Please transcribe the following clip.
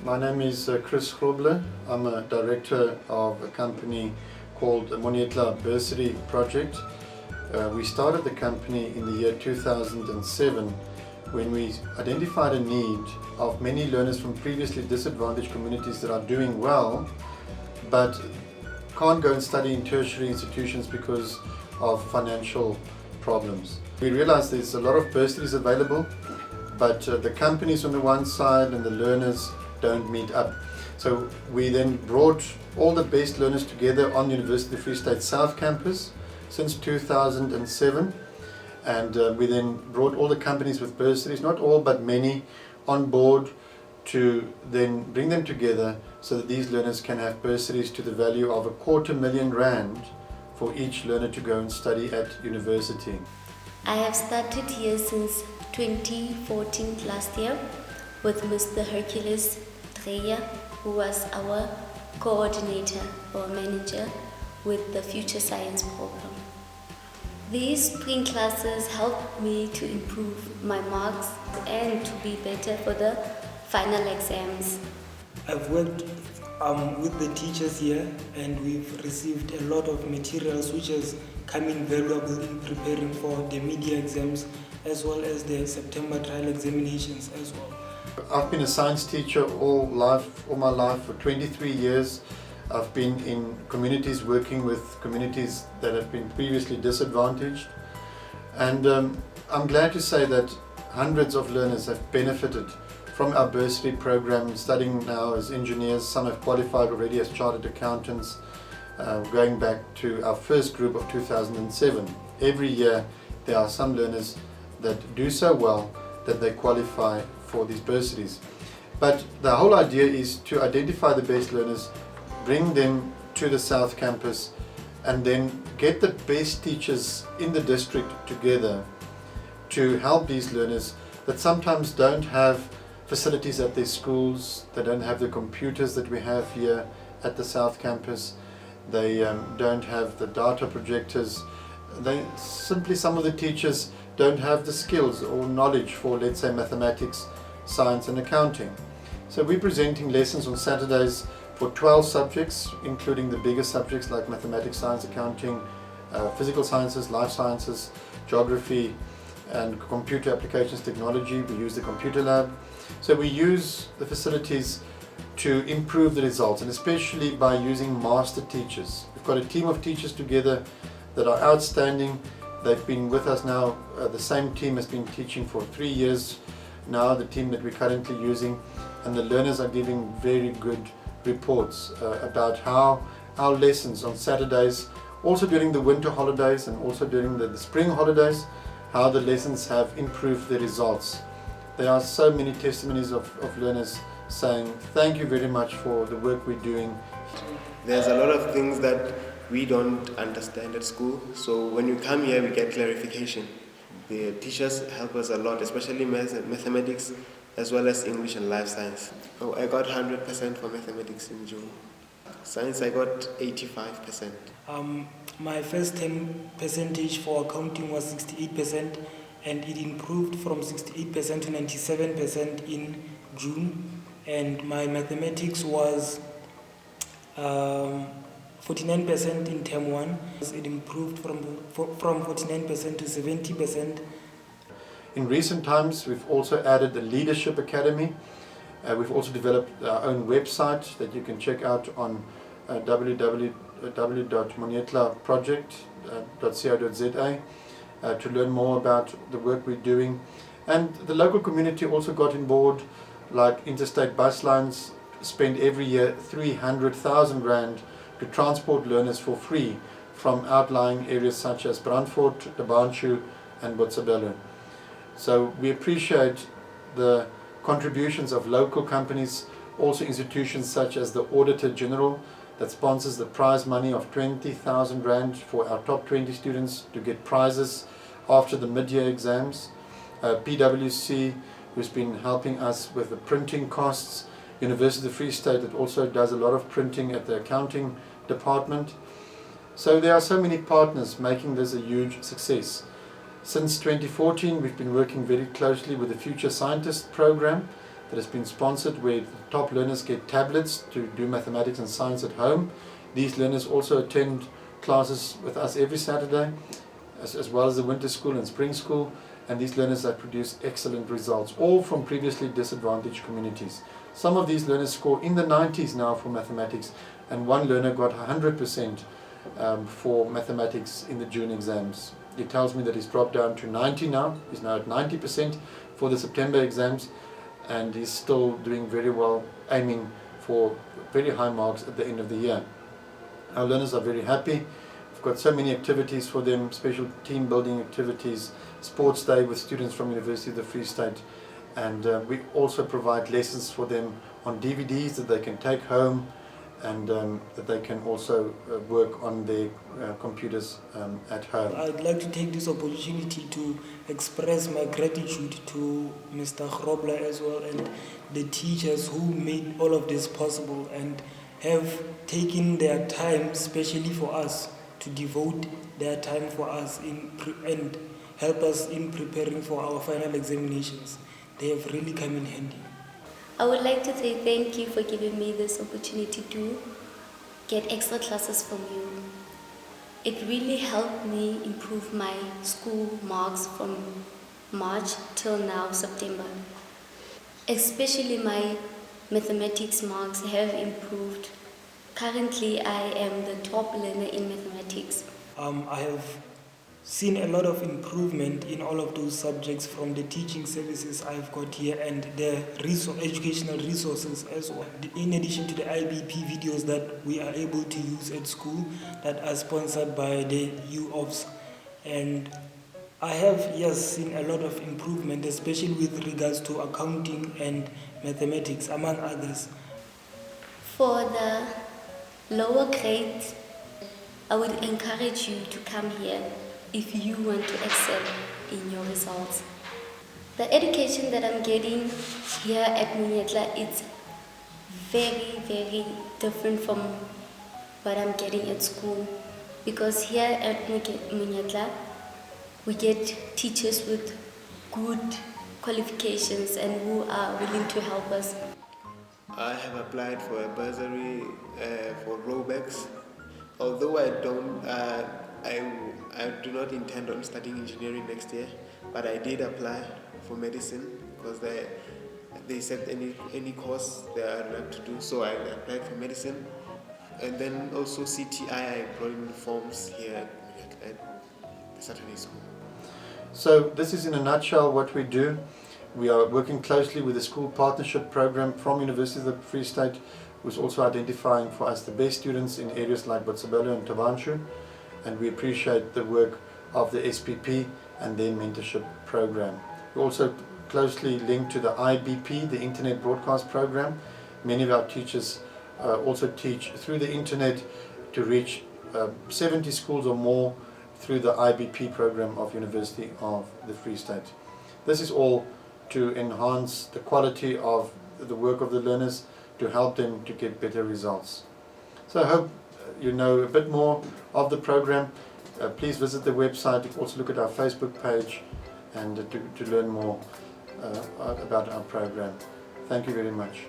My name is Chris Groble. I'm a director of a company called the Monyetla Bursary Project. We started the company in the year 2007 when we identified a need of many learners from previously disadvantaged communities that are doing well but can't go and study in tertiary institutions because of financial problems. We realized there's a lot of bursaries available, but the companies on the one side and the learners don't meet up. So we then brought all the best learners together on University of Free State South Campus since 2007, and we then brought all the companies with bursaries, not all but many, on board to then bring them together so that these learners can have bursaries to the value of R250,000 for each learner to go and study at university. I have started here since 2014 last year with Mr. Hercules Dreyer, who was our coordinator or manager with the Future Science program. These spring classes helped me to improve my marks and to be better for the final exams. I've worked with the teachers here, and we've received a lot of materials which has come in valuable in preparing for the media exams as well as the September trial examinations as well. I've been a science teacher all my life for 23 years. I've been in communities working with communities that have been previously disadvantaged, and I'm glad to say that hundreds of learners have benefited from our bursary program, studying now as engineers. Some have qualified already as chartered accountants, going back to our first group of 2007. Every year there are some learners that do so well that they qualify for these bursaries. But the whole idea is to identify the best learners, bring them to the South Campus, and then get the best teachers in the district together to help these learners that sometimes don't have facilities at their schools. They don't have the computers that we have here at the South Campus. They don't have the data projectors. Some of the teachers don't have the skills or knowledge for, let's say, mathematics, science and accounting. So we're presenting lessons on Saturdays for 12 subjects, including the bigger subjects like mathematics, science, accounting, physical sciences, life sciences, geography and computer applications technology. We use the computer lab. So we use the facilities to improve the results, and especially by using master teachers. We've got a team of teachers together that are outstanding. They've been with us now, the same team has been teaching for 3 years now, the team that we're currently using, and the learners are giving very good reports about how our lessons on Saturdays, also during the winter holidays and also during the spring holidays, how the lessons have improved the results. There are so many testimonies of learners saying, thank you very much for the work we're doing. There's a lot of things that we don't understand at school, so when you come here we get clarification. The teachers help us a lot, especially mathematics as well as English and life science. Oh, I got 100% for mathematics in June. Science I got 85%. My first term percentage for accounting was 68%, and it improved from 68% to 97% in June. And my mathematics was 49% in term 1. It improved from 49% to 70%. In recent times, we've also added the Leadership Academy. We've also developed our own website that you can check out on www.monyetlaproject.co.za to learn more about the work we're doing. And the local community also got on board, like Interstate Bus Lines spend every year R300,000 to transport learners for free from outlying areas such as Brandfort, Tabanshu and Botshabelo. So we appreciate the contributions of local companies, also institutions such as the Auditor General that sponsors the prize money of R20,000 for our top 20 students to get prizes after the mid-year exams. PwC, who's been helping us with the printing costs. University of Free State that also does a lot of printing at the accounting department. So there are so many partners making this a huge success. Since 2014 we've been working very closely with the Future Scientist program that has been sponsored where top learners get tablets to do mathematics and science at home. These learners also attend classes with us every Saturday, as well as the winter school and spring school, and these learners have produced excellent results, all from previously disadvantaged communities. Some of these learners score in the 90s now for mathematics, and one learner got 100% for mathematics in the June exams. He tells me that he's dropped down to 90 now. He's now at 90% for the September exams, and he's still doing very well, aiming for very high marks at the end of the year. Our learners are very happy. We've got so many activities for them, special team building activities, sports day with students from University of the Free State, and we also provide lessons for them on DVDs that they can take home, and that they can also work on their computers at home. I'd like to take this opportunity to express my gratitude to Mr. Grobler as well, and the teachers who made all of this possible and have taken their time, especially for us, to devote their time for us and help us in preparing for our final examinations. They have really come in handy. I would like to say thank you for giving me this opportunity to get extra classes from you. It really helped me improve my school marks from March till now, September. Especially my mathematics marks have improved. Currently, I am the top learner in mathematics. I have seen a lot of improvement in all of those subjects from the teaching services I've got here and the educational resources as well. In addition to the IBP videos that we are able to use at school that are sponsored by the UOFs. And I have, yes, seen a lot of improvement, especially with regards to accounting and mathematics, among others. For the lower grades, I would encourage you to come here if you want to excel in your results. The education that I'm getting here at Monyetla is very, very different from what I'm getting at school, because here at Monyetla we get teachers with good qualifications and who are willing to help us. I have applied for a bursary for Robex. Although I don't, I do not intend on studying engineering next year, but I did apply for medicine because they said any course they are allowed to do. So I applied for medicine, and then also CTI. I brought in the forms here at the Saturday school. So this is in a nutshell what we do. We are working closely with the school partnership program from University of the Free State, who's also identifying for us the best students in areas like Botshabelo and Tavanshu, and we appreciate the work of the SPP and their mentorship program. We also closely linked to the IBP, the Internet Broadcast Program. Many of our teachers also teach through the internet to reach 70 schools or more through the IBP program of University of the Free State. This is all to enhance the quality of the work of the learners, to help them to get better results. So I hope you know a bit more of the program. Please visit the website, also look at our Facebook page, and to learn more about our program. Thank you very much.